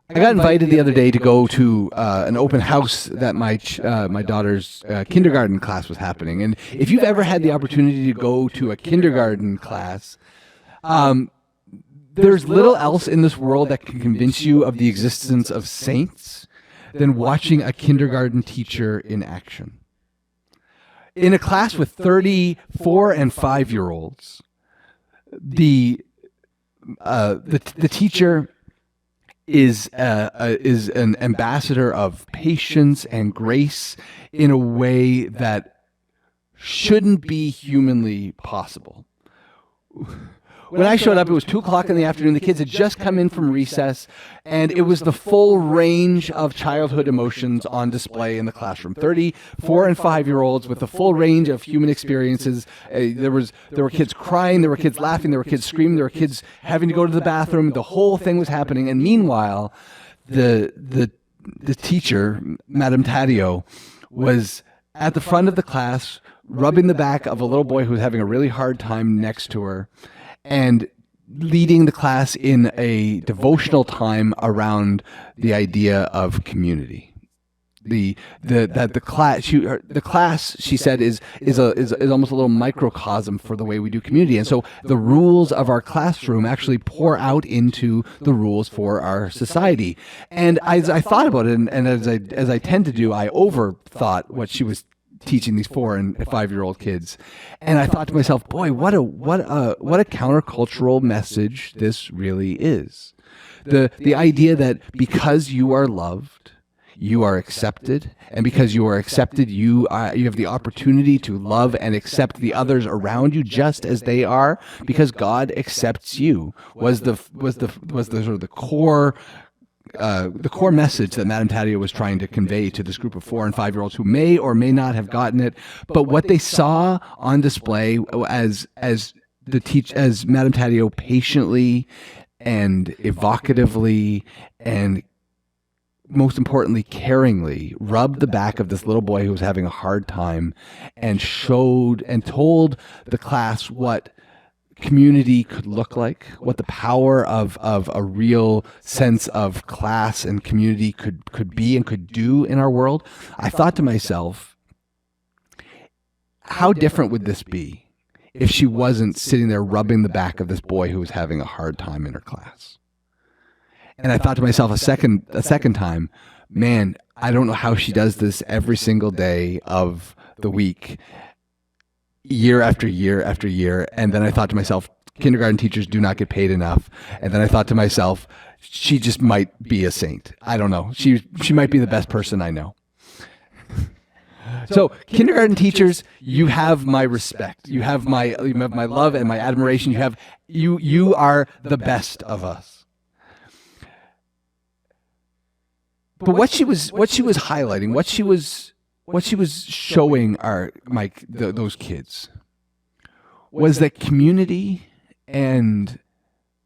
I got invited the other day to go to an open house that my daughter's kindergarten class was happening. And if you've ever had the opportunity to go to a kindergarten class, there's little else in this world that can convince you of the existence of saints than watching a kindergarten teacher in action. In a class with 34 and 5-year-olds, the teacher is an ambassador of patience and grace in a way that shouldn't be humanly possible. When I showed up, it was 2 o'clock in the afternoon. The kids had just come in from recess, and it was the full range of childhood emotions on display in the classroom. 34 and 5-year-olds with the full range of human experiences. There were kids crying, there were kids laughing, there were kids screaming, there were kids having to go to the bathroom. The whole thing was happening. And meanwhile, the teacher, Madame Taddeo, was at the front of the class, rubbing the back of a little boy who was having a really hard time next to her, and leading the class in a devotional time around the idea of community. The class, she said, is almost a little microcosm for the way we do community. And so the rules of our classroom actually pour out into the rules for our society. And as I thought about it, and as I tend to do, I overthought what she was teaching these 4 and 5-year-old kids, and I thought to myself, boy, what a countercultural message this really is. The idea that because you are loved, you are accepted, and because you are accepted, you have the opportunity to love and accept the others around you just as they are, because God accepts you. Was the sort of the core message that Madame Taddeo was trying to convey to this group of 4 and 5-year-olds who may or may not have gotten it. But what they saw on display as Madame Taddeo patiently and evocatively and most importantly caringly rubbed the back of this little boy who was having a hard time and showed and told the class what community could look like, what the power of a real sense of class and community could be and could do in our world, I thought to myself, how different would this be if she wasn't sitting there rubbing the back of this boy who was having a hard time in her class? And I thought to myself a second time, man, I don't know how she does this every single day of the week, year after year after year. And then I thought to myself, kindergarten teachers do not get paid enough. And then I thought to myself, she just might be a saint. I don't know. She might be the best person I know. So kindergarten teachers, you have my respect. You have my love and my admiration. You are the best of us. But what she was highlighting, what she was showing those kids was that community and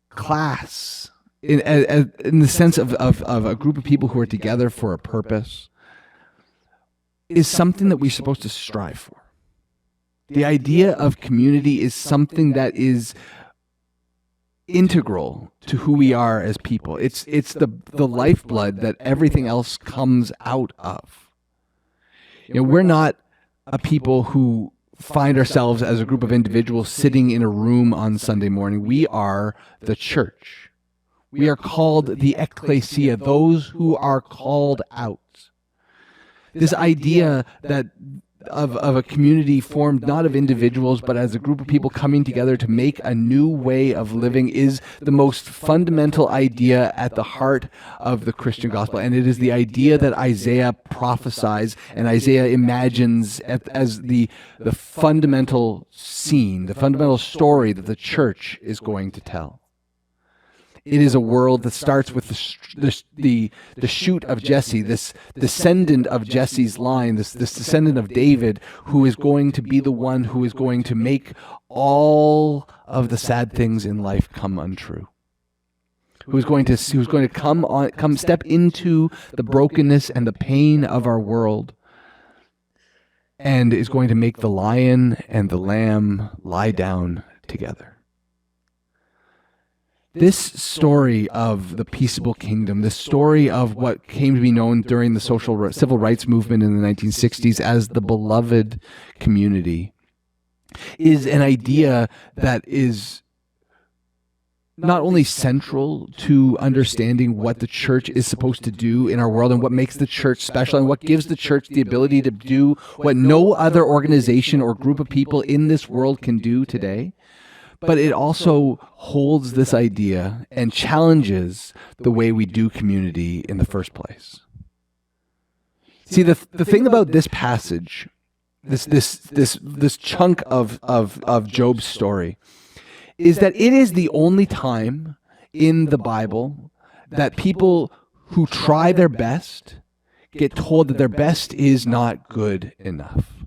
class, in the sense of a group of people who are together for a purpose, is something that we're supposed to strive for. The idea of community is something that is integral to who we are as people. It's the lifeblood that everything else comes out of. We're not a people who find ourselves as a group of individuals sitting in a room on Sunday morning. We are the church. We are called the ecclesia, those who are called out. This idea that of a community formed not of individuals, but as a group of people coming together to make a new way of living is the most fundamental idea at the heart of the Christian gospel. And it is the idea that Isaiah prophesies and Isaiah imagines as the fundamental scene, the fundamental story that the church is going to tell. It is a world that starts with the shoot of Jesse, this descendant of Jesse's line, this descendant of David, who is going to be the one who is going to make all of the sad things in life come untrue. Who's going to come step into the brokenness and the pain of our world, and is going to make the lion and the lamb lie down together. This story of the peaceable kingdom, this story of what came to be known during the civil rights movement in the 1960s as the beloved community, is an idea that is not only central to understanding what the church is supposed to do in our world and what makes the church special and what gives the church the ability to do what no other organization or group of people in this world can do today, but it also holds this idea and challenges the way we do community in the first place. See, the thing about this passage, this chunk of Job's story, is that it is the only time in the Bible that people who try their best get told that their best is not good enough.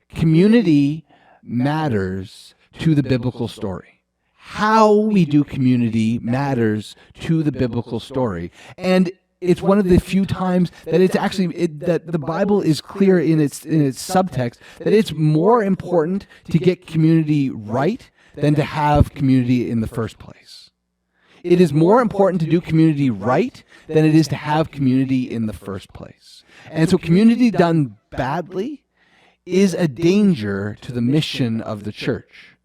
Community matters to the biblical story. How we do community matters to the biblical story. And it's one of the few times that it's actually that the Bible is clear in its subtext that it's more important to get community right than to have community in the first place. It is more important to do community right than it is to have community in the first place. And so community done badly is a danger to the mission of the church.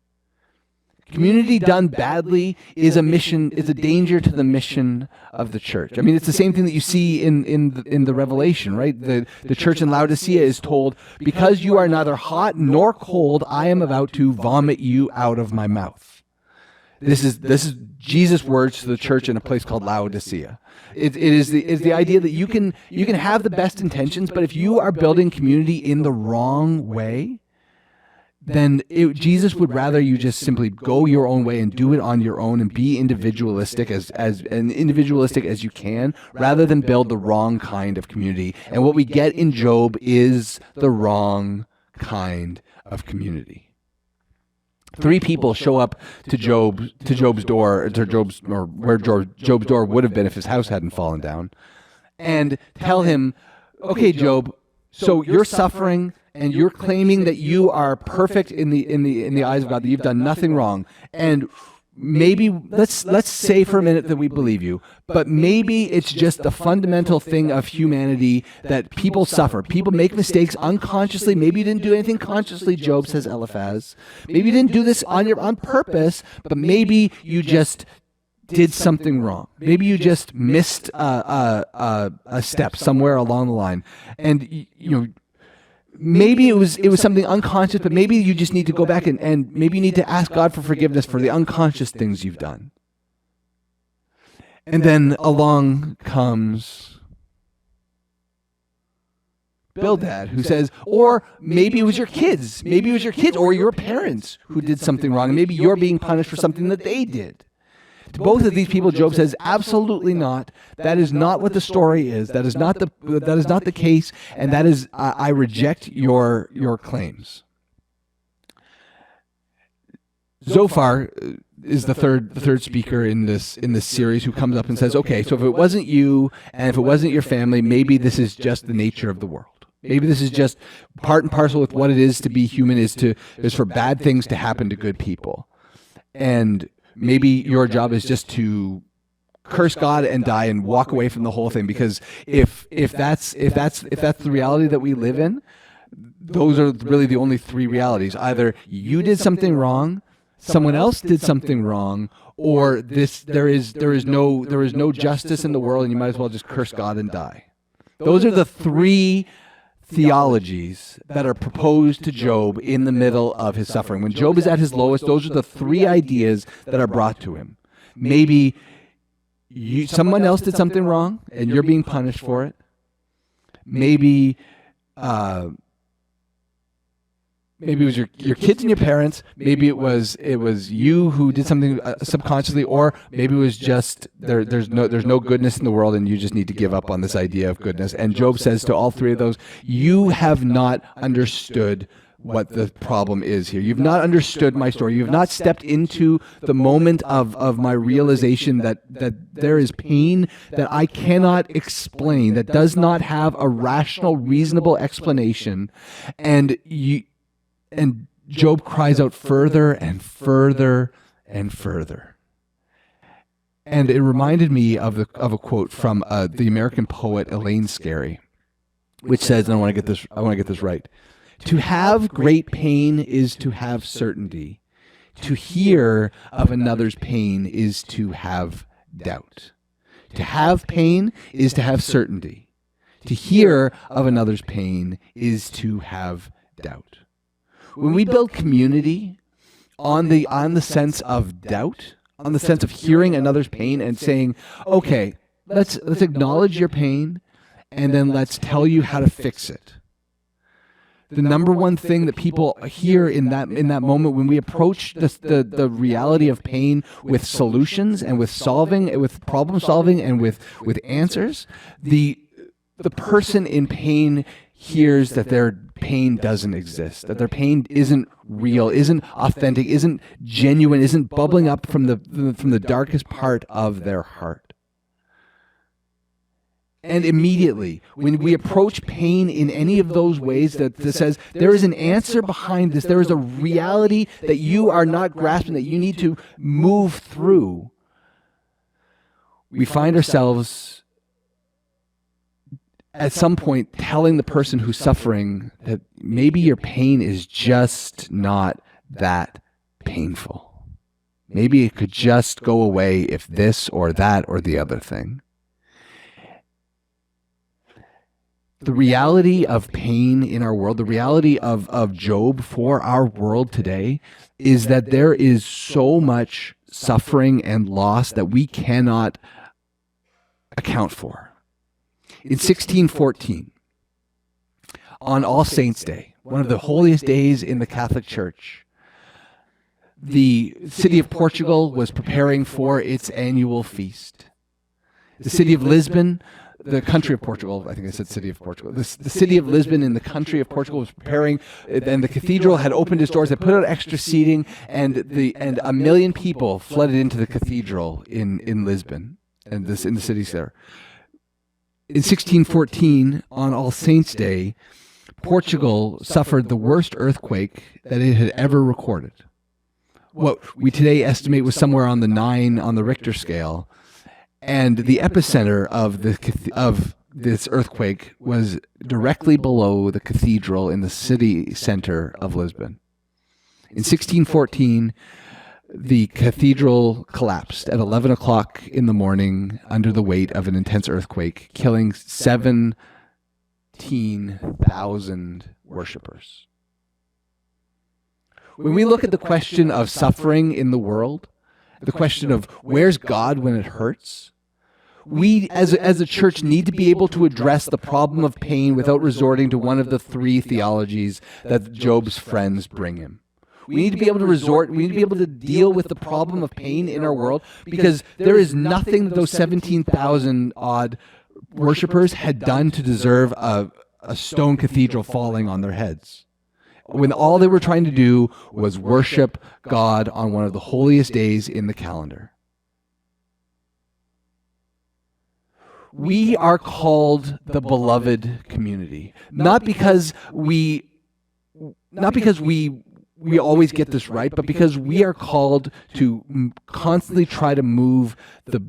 Community done badly is a danger to the mission of the church. I mean, it's the same thing that you see in the Revelation, right? The church in Laodicea is told, because you are neither hot nor cold, I am about to vomit you out of my mouth. This is Jesus' words to the church in a place called Laodicea. It is the idea that you can have the best intentions, but if you are building community in the wrong way, then Jesus would rather you just simply go your own way and do it on your own and be individualistic as individualistic as you can, rather than build the wrong kind of community. And what we get in Job is the wrong kind of community. 3 people show up to Job's door, where Job's door would have been if his house hadn't fallen down, and tell him, "Okay, Job, so you're suffering, and you're claiming that you are perfect in the eyes of God, that you've done nothing wrong. And maybe let's say for a minute that we believe you, but maybe it's just the fundamental thing of humanity that people suffer. People make mistakes unconsciously. Maybe you didn't do anything consciously, Job says Eliphaz. Maybe you didn't do this on purpose, but maybe you just did something wrong. Maybe you just missed a step somewhere along the line, and maybe it was something unconscious, but maybe you just need to go back and maybe you need to ask God for forgiveness for the unconscious things you've done." And then along comes Bildad, who says, or maybe it was your kids, or your parents who did something wrong, and maybe you're being punished for something that they did. To both of these people, Job says, absolutely not. That is not what the story is. That is not the case, and that is, I reject your claims. Zophar is the third speaker in this series who comes up and says, okay, so if it wasn't you and if it wasn't your family, maybe this is just the nature of the world. Maybe this is just part and parcel with what it is to be human, is for bad things to happen to good people. And maybe your job is just to curse God and die and walk away from the whole thing, because if that's the reality that we live in, those are really the only 3 realities. Either you did something wrong, someone else did something wrong, or there is no justice in the world, and you might as well just curse God and die. Those are the 3 theologies that are proposed to Job in the middle of his suffering. When Job is at his lowest, those are the 3 ideas that are brought to him. Maybe someone else did something wrong and you're being punished for it. Maybe it was your kids and your parents. Maybe it was you who did something subconsciously, or maybe it was just there's no goodness in the world and you just need to give up on this idea of goodness. And Job says to all 3 of those, you have not understood what the problem is here. You've not understood my story. You've not stepped into the moment of my realization that there is pain that I cannot explain, that does not have a rational, reasonable explanation. And Job cries out further and further and further. And it reminded me of a quote from the American poet Elaine Scarry, which says, and I want to get this right: "To have great pain is to have certainty. To hear of another's pain is to have doubt. To have pain is to have certainty. To hear of another's pain is to have doubt." When we build community on the sense of doubt, on the sense of hearing another's pain and saying, okay, let's acknowledge your pain, and then let's tell you how to fix it. The number one thing that people hear in that moment when we approach the reality of pain with solutions and with problem solving and with answers, the person in pain hears that their pain doesn't exist, that their pain isn't real, isn't authentic, isn't genuine, isn't bubbling up from the darkest part of their heart. And immediately, when we approach pain in any of those ways that says there is an answer behind this, there is a reality that you are not grasping, that you need to move through, we find ourselves at some point telling the person who's suffering that maybe your pain is just not that painful. Maybe it could just go away if this or that or the other thing. The reality of pain in our world, the reality of Job for our world today, is that there is so much suffering and loss that we cannot account for. In 1614, on All Saints' Day, one of the holiest days in the Catholic Church, the city of Portugal was preparing for its annual feast. The city of Lisbon, the country of Portugal, I think I said city of Portugal. The city of Lisbon in the country of Portugal was preparing, and the cathedral had opened its doors. They put out extra seating, and 1 million people flooded into the cathedral in Lisbon, and in the cities there. In 1614, on All Saints' Day, Portugal suffered the worst earthquake that it had ever recorded. What we today estimate was somewhere on the 9 on the Richter scale. And the epicenter of this earthquake was directly below the cathedral in the city center of Lisbon. In 1614, the cathedral collapsed at 11 o'clock in the morning under the weight of an intense earthquake, killing 17,000 worshipers. When we look at the question of suffering in the world, the question of where's God when it hurts, we as a church need to be able to address the problem of pain without resorting to one of the 3 theologies that Job's friends bring him. We need to be able to deal with the problem of pain in our world, because there is nothing that those 17,000 odd worshipers had done to deserve a stone cathedral falling on their heads, when all they were trying to do was worship God on one of the holiest days in the calendar. We are called the beloved community, not because we always get this right, but because we are called to constantly try to move the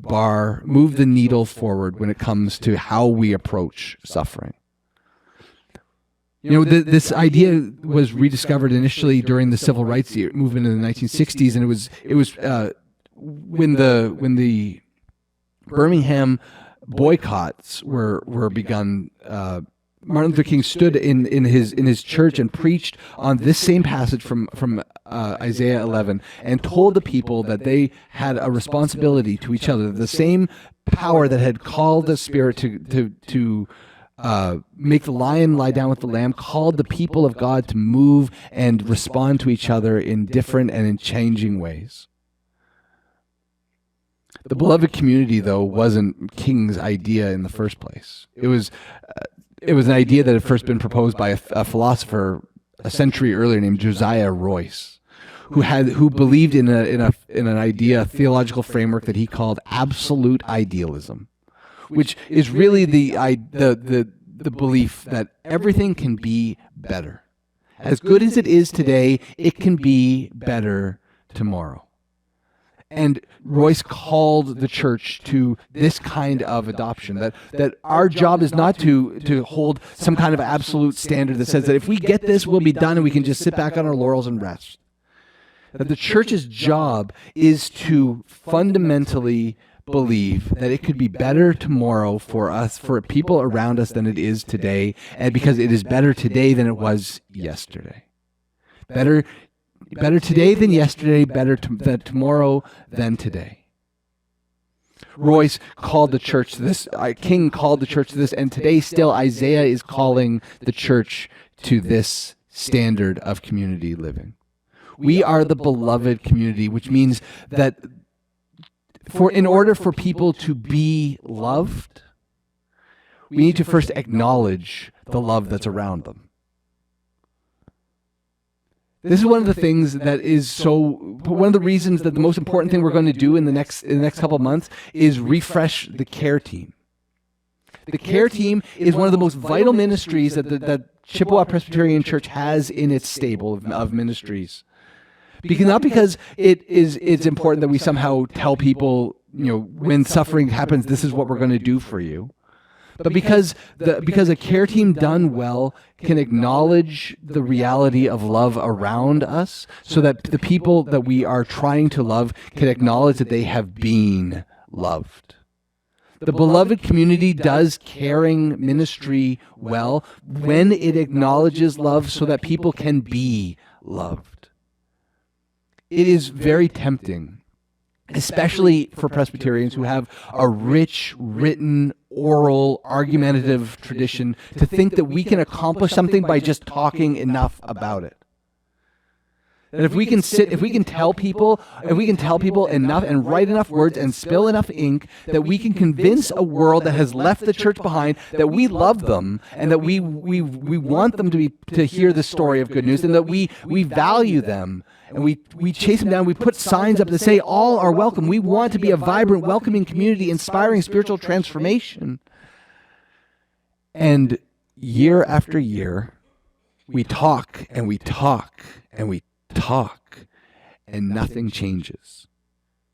needle forward when it comes to how we approach suffering. You know, this idea was rediscovered initially during the civil rights movement in the 1960s, and it was when the Birmingham boycotts were begun. Martin Luther King stood in his church and preached on this same passage from Isaiah 11, and told the people that they had a responsibility to each other. The same power that had called the Spirit to make the lion lie down with the lamb called the people of God to move and respond to each other in different and in changing ways. The beloved community, though, wasn't King's idea in the first place. It was an idea that had first been proposed by a philosopher a century earlier named Josiah Royce, who believed in an idea, a theological framework that he called absolute idealism, which is really the belief that everything can be better. As good as it is today, it can be better tomorrow. And Royce called the church to this kind of adoption, that our job is not to hold some kind of absolute standard that says that if we get this, we'll be done and we can just sit back on our laurels and rest. That the church's job is to fundamentally believe that it could be better tomorrow for us, for people around us, than it is today, and because it is better today than it was yesterday. Better today than yesterday, better tomorrow than today. Royce called the church to this, King called the church to this, and today still Isaiah is calling the church to this standard of community living. We are the beloved community, which means that in order for people to be loved, we need to first acknowledge the love that's around them. This is one of the things that is one of the reasons that the most important thing we're going to do in the next couple of months is refresh the care team. The care team is one of the most vital ministries that Chippawa Presbyterian Church has in its stable of ministries. Not because it's important that we somehow tell people, when suffering happens, this is what we're going to do for you. But because a care team done well can acknowledge the reality of love around us, so that the people that we are trying to love can acknowledge that they have been loved. The beloved community does caring ministry well when it acknowledges love so that people can be loved. It is very tempting, especially for Presbyterians who have a rich, written, oral, argumentative tradition, to think that we can accomplish something by just talking enough about it. That if we can tell people enough and write enough words and spill enough ink, that we can convince a world that has left the church behind that we love them and that we want them to hear the story of good news, and that we value them. And we chase them down. We put signs up that say all are welcome. We want to be a vibrant, welcoming community, inspiring spiritual transformation. And year after year, we talk and we talk and we talk, and nothing changes.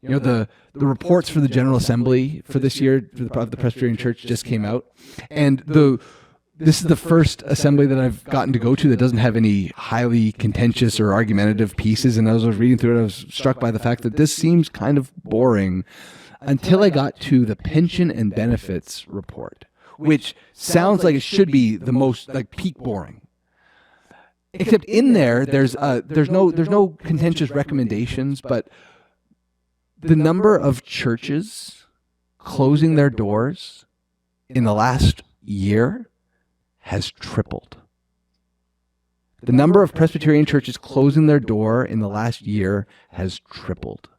The reports for the General Assembly for this year of the Presbyterian Church just came out, and this is the first assembly that I've gotten to go to that doesn't have any highly contentious or argumentative pieces. And as I was reading through it, I was struck by the fact that this seems kind of boring, until I got to the pension and benefits report, which sounds like it should be the most peak boring. Except in there's no contentious recommendations, but the number of churches closing their doors in the last year has tripled. The number of Presbyterian churches closing their door in the last year has tripled.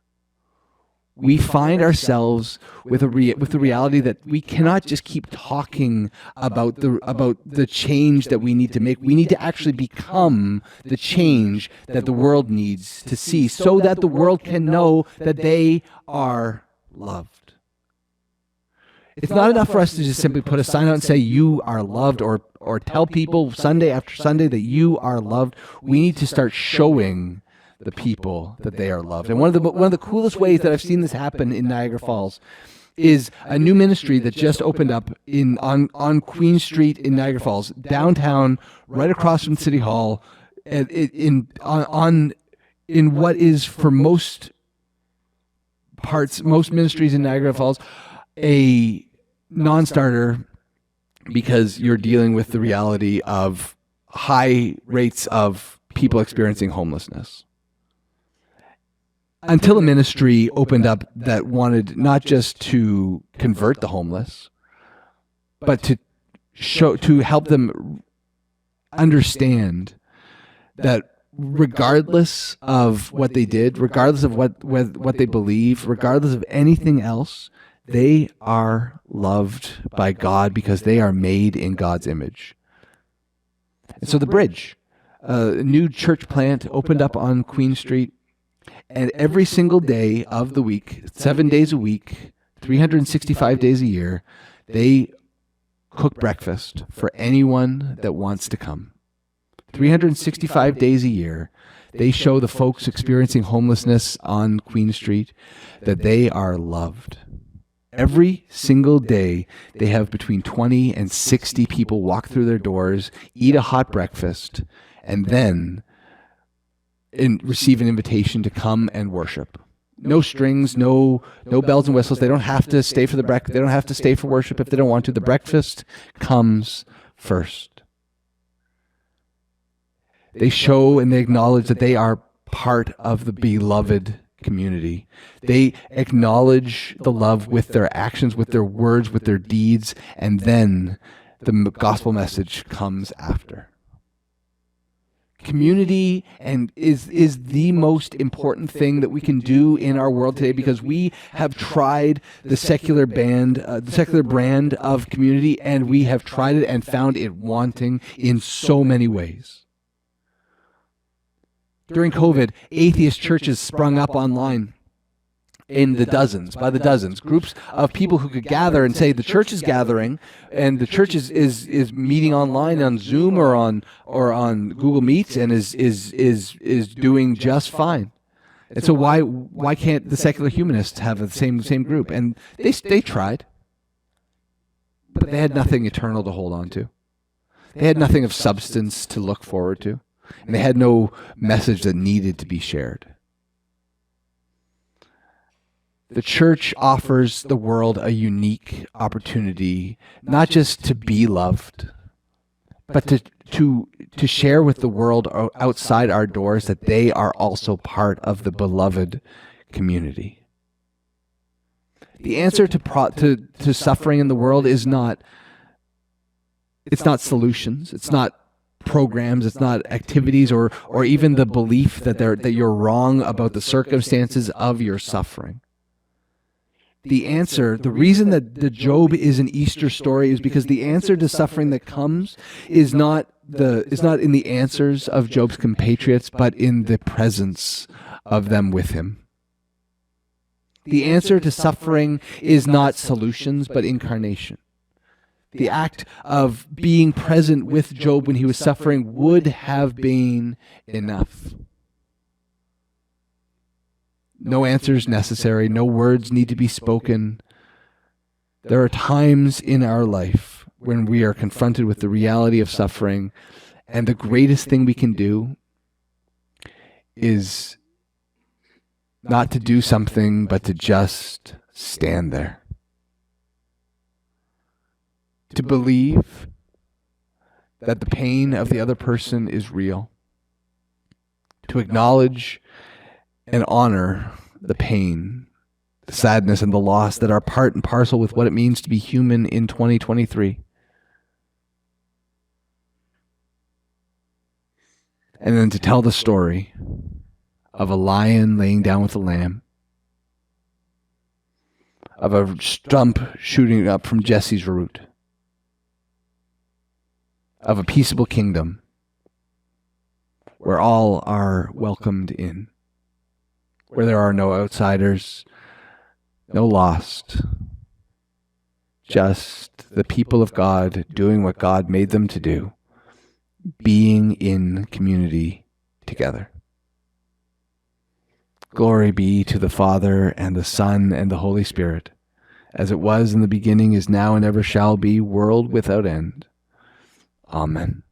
We find ourselves with the reality that we cannot just keep talking about the change that we need to make. We need to actually become the change that the world needs to see, so that the world can know that they are loved. It's not enough for us to just simply put a sign out and say you are loved, or tell people Sunday after Sunday that you are loved. We need to start showing the people that they are loved. And one of the coolest ways that I've seen this happen in Niagara Falls is a new ministry that just opened up on Queen Street in Niagara Falls, downtown, right across from City Hall, in what is for most ministries in Niagara Falls a non-starter, because you're dealing with the reality of high rates of people experiencing homelessness. Until a ministry opened up that wanted not just to convert the homeless, but to help them understand that regardless of what they did, regardless of what they believe, regardless of anything else, they are loved by God because they are made in God's image. And so the Bridge, a new church plant, opened up on Queen Street, and every single day of the week, 7 days a week, 365 days a year, they cook breakfast for anyone that wants to come. 365 days a year, they show the folks experiencing homelessness on Queen Street that they are loved. Every single day, they have between 20 and 60 people walk through their doors, eat a hot breakfast, and then receive an invitation to come and worship. No strings, no bells and whistles. They don't have to stay for the breakfast. They don't have to stay for worship if they don't want to. The breakfast comes first. They show and they acknowledge that they are part of the beloved community. They acknowledge the love with their actions, with their words, with their deeds, and then the gospel message comes after. Community is the most important thing that we can do in our world today, because we have tried the secular brand of community, and we have tried it and found it wanting in so many ways. During COVID, atheist churches sprung up online by the dozens, groups of people who could gather and say the church is gathering, and the church is meeting online on Zoom or on Google Meets, and is doing just fine. And so why can't the secular humanists have the same group? And they tried, but they had nothing eternal to hold on to. They had nothing of substance to look forward to. And they had no message that needed to be shared. The church offers the world a unique opportunity, not just to be loved, but to share with the world outside our doors that they are also part of the beloved community. The answer to suffering in the world is not solutions. It's not programs, it's not activities, or even the belief that you're wrong about the circumstances of your suffering. The answer, the reason that the Job is an Easter story, is because the answer to suffering that comes is not in the answers of Job's compatriots, but in the presence of them with him. The answer to suffering is not solutions, but incarnation. The act of being present with Job when he was suffering would have been enough. No answers necessary. No words need to be spoken. There are times in our life when we are confronted with the reality of suffering, and the greatest thing we can do is not to do something, but to just stand there. To believe that the pain of the other person is real. To acknowledge and honor the pain, the sadness, and the loss that are part and parcel with what it means to be human in 2023. And then to tell the story of a lion laying down with a lamb, of a stump shooting up from Jesse's root, of a peaceable kingdom where all are welcomed in, where there are no outsiders, no lost, just the people of God doing what God made them to do, being in community together. Glory be to the Father and the Son and the Holy Spirit, as it was in the beginning, is now, and ever shall be, world without end. Amen.